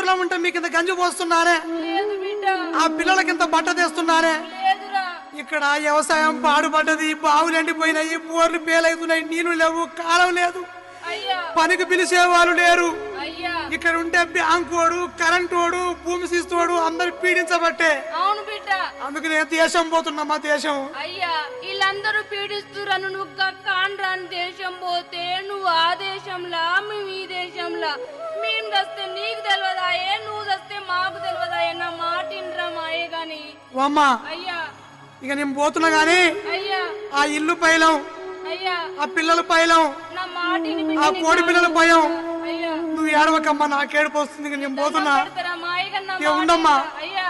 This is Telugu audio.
పొలం ఉంటే మీకు ఇంత గంజి పోస్తున్నానే, ఆ పిల్లలకి ఇంత బట్ట తెస్తున్నానే. ఇక్కడ వ్యవసాయం పాడుపడ్డది, బావులు ఎండిపోయినాయి, బోర్లు పేలవుతున్నాయి, నీళ్లు లేవు, కాలం లేదు, పనికి పిలిచే వాళ్ళు లేరు. ఇక్కడ ఉంటే బ్యాంకోడు, కరెంటోడు, భూమి శిస్తోడు అందరు పీడించబట్టే. అవును బిడ్డ, అందుకు నేను దేశం పోతున్నా. మా దేశం అయ్యా వీళ్ళందరూ పీడిస్తురను, నువ్వు కాండ్రాని దేశం పోతే నువ్వు ఆ దేశంలా, మేము ఈ దేశంలా. మేము దస్తే నీకు తెలియదాయే, నువ్వు దస్తే మాకు తెలియదాయే. నా మాట ఇండ్రా మాయే గాని. అమ్మా అయ్యా ఇక నేను పోతున్నా గాని అయ్యా ఆ ఇల్లు పైలం, అయ్యా ఆ పిల్లల పైలం, నా మాటిని ఆ కోడి పిల్లల భయం. అయ్యా నువ్వు ఏడవకమ్మా, నాకేడుపు వస్తుంది. నేను పోతున్నా. మాయ కన్నా ఇక ఉండమ్మా. అయ్యా